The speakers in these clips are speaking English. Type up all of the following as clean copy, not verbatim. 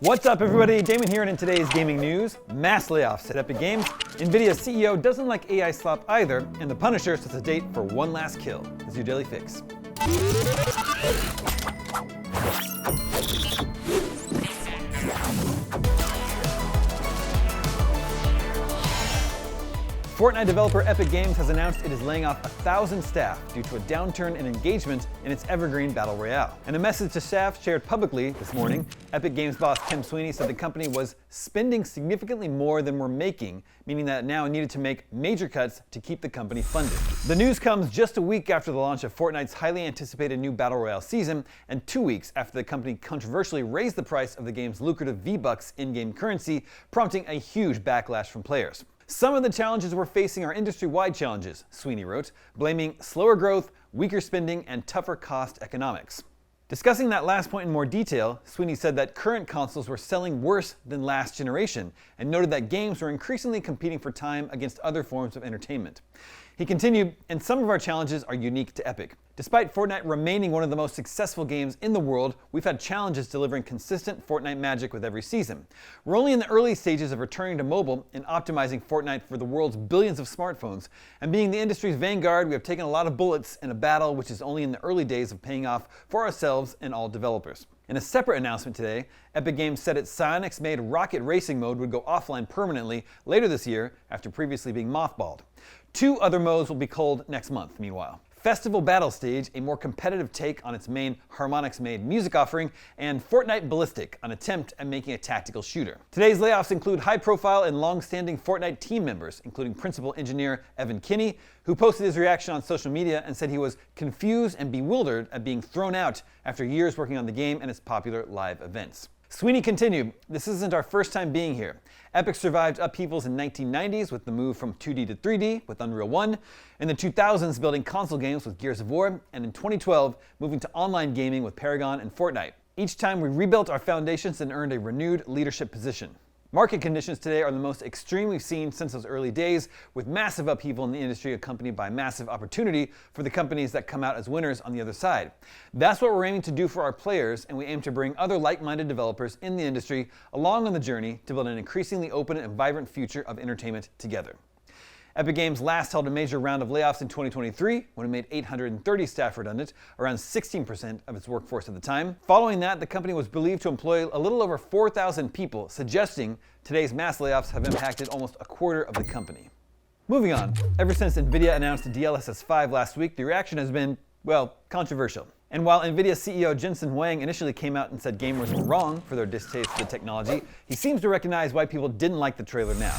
What's up, everybody? Damon here, and in today's gaming news, mass layoffs at Epic Games. Nvidia's CEO doesn't like AI slop either, and the Punisher sets a date for one last kill. This is your daily fix. Fortnite developer Epic Games has announced it is laying off 1,000 staff due to a downturn in engagement in its evergreen battle royale. In a message to staff shared publicly this morning, Epic Games boss Tim Sweeney said the company was spending significantly more than we're making, meaning that it now needed to make major cuts to keep the company funded. The news comes just a week after the launch of Fortnite's highly anticipated new battle royale season, and 2 weeks after the company controversially raised the price of the game's lucrative V-Bucks in-game currency, prompting a huge backlash from players. Some of the challenges we're facing are industry-wide challenges, Sweeney wrote, blaming slower growth, weaker spending, and tougher cost economics. Discussing that last point in more detail, Sweeney said that current consoles were selling worse than last generation, and noted that games were increasingly competing for time against other forms of entertainment. He continued, and some of our challenges are unique to Epic. Despite Fortnite remaining one of the most successful games in the world, we've had challenges delivering consistent Fortnite magic with every season. We're only in the early stages of returning to mobile and optimizing Fortnite for the world's billions of smartphones. And being the industry's vanguard, we have taken a lot of bullets in a battle which is only in the early days of paying off for ourselves and all developers. In a separate announcement today, Epic Games said its Psyonix-made Rocket Racing mode would go offline permanently later this year after previously being mothballed. 2 other modes will be culled next month, meanwhile. Festival Battle Stage, a more competitive take on its main Harmonix-made music offering, and Fortnite Ballistic, an attempt at making a tactical shooter. Today's layoffs include high-profile and long-standing Fortnite team members, including principal engineer Evan Kinney, who posted his reaction on social media and said he was confused and bewildered at being thrown out after years working on the game and its popular live events. Sweeney continued, "This isn't our first time being here. Epic survived upheavals in 1990s with the move from 2D to 3D with Unreal 1, in the 2000s building console games with Gears of War, and in 2012 moving to online gaming with Paragon and Fortnite. Each time we rebuilt our foundations and earned a renewed leadership position. Market conditions today are the most extreme we've seen since those early days, with massive upheaval in the industry accompanied by massive opportunity for the companies that come out as winners on the other side. That's what we're aiming to do for our players, and we aim to bring other like-minded developers in the industry along on the journey to build an increasingly open and vibrant future of entertainment together." Epic Games last held a major round of layoffs in 2023 when it made 830 staff redundant, around 16% of its workforce at the time. Following that, the company was believed to employ a little over 4,000 people, suggesting today's mass layoffs have impacted almost a quarter of the company. Moving on, ever since Nvidia announced DLSS 5 last week, the reaction has been, well, controversial. And while Nvidia CEO Jensen Huang initially came out and said gamers were wrong for their distaste for the technology, he seems to recognize why people didn't like the trailer now.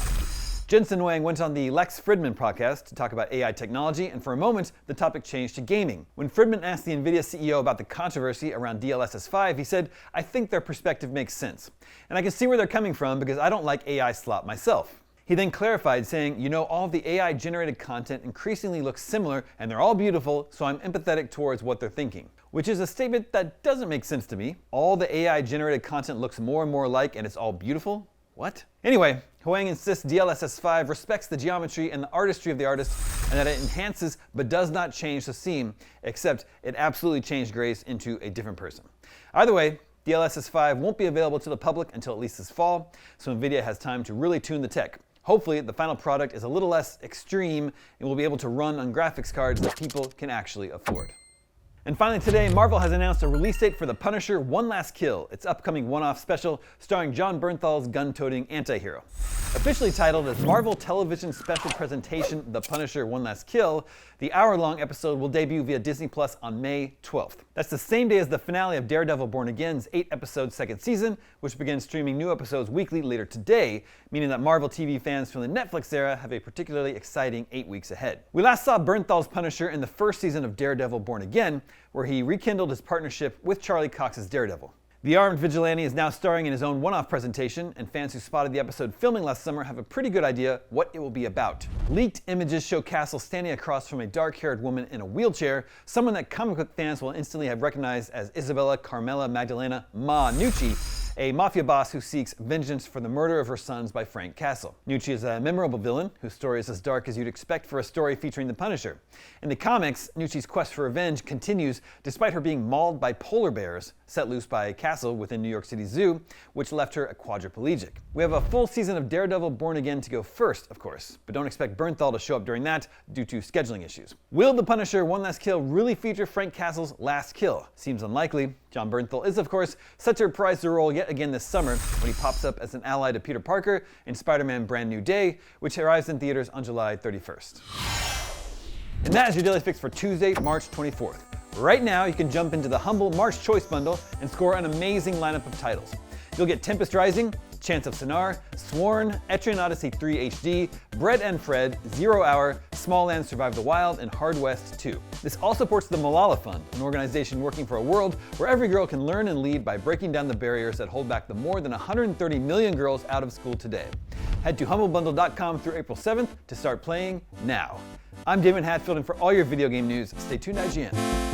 Jensen Huang went on the Lex Fridman podcast to talk about AI technology, and for a moment, the topic changed to gaming. When Fridman asked the Nvidia CEO about the controversy around DLSS 5, he said, "I think their perspective makes sense. And I can see where they're coming from because I don't like AI slop myself." He then clarified, saying, "You know, all of the AI-generated content increasingly looks similar, and they're all beautiful, so I'm empathetic towards what they're thinking." Which is a statement that doesn't make sense to me. All the AI-generated content looks more and more alike, and it's all beautiful? What? Anyway, Huang insists DLSS 5 respects the geometry and the artistry of the artist, and that it enhances but does not change the scene, except it absolutely changed Grace into a different person. Either way, DLSS 5 won't be available to the public until at least this fall, so Nvidia has time to really tune the tech. Hopefully, the final product is a little less extreme and will be able to run on graphics cards that people can actually afford. And finally today, Marvel has announced a release date for The Punisher: One Last Kill, its upcoming one-off special starring Jon Bernthal's gun-toting anti-hero. Officially titled as Marvel Television Special Presentation The Punisher: One Last Kill, the hour-long episode will debut via Disney Plus on May 12th. That's the same day as the finale of Daredevil Born Again's 8-episode second season, which begins streaming new episodes weekly later today, meaning that Marvel TV fans from the Netflix era have a particularly exciting 8 weeks ahead. We last saw Bernthal's Punisher in the first season of Daredevil Born Again, where he rekindled his partnership with Charlie Cox's Daredevil. The armed vigilante is now starring in his own one-off presentation, and fans who spotted the episode filming last summer have a pretty good idea what it will be about. Leaked images show Castle standing across from a dark-haired woman in a wheelchair, someone that comic book fans will instantly have recognized as Isabella Carmela Magdalena Ma Nucci, a mafia boss who seeks vengeance for the murder of her sons by Frank Castle. Nucci is a memorable villain whose story is as dark as you'd expect for a story featuring the Punisher. In the comics, Nucci's quest for revenge continues despite her being mauled by polar bears set loose by Castle within New York City Zoo, which left her a quadriplegic. We have a full season of Daredevil Born Again to go first, of course, but don't expect Bernthal to show up during that due to scheduling issues. Will the Punisher One Last Kill really feature Frank Castle's last kill? Seems unlikely. Jon Bernthal is, of course, set to reprise the role yet again this summer when he pops up as an ally to Peter Parker in Spider-Man Brand New Day, which arrives in theaters on July 31st. And that is your Daily Fix for Tuesday, March 24th. Right now, you can jump into the humble March Choice Bundle and score an amazing lineup of titles. You'll get Tempest Rising, Chance of Sonar, Sworn, Etrian Odyssey 3 HD, Bread and Fred, 0 Hour, Small Land Survive the Wild, and Hard West 2. This all supports the Malala Fund, an organization working for a world where every girl can learn and lead by breaking down the barriers that hold back the more than 130 million girls out of school today. Head to humblebundle.com through April 7th to start playing now. I'm Damon Hatfield, and for all your video game news, stay tuned to IGN.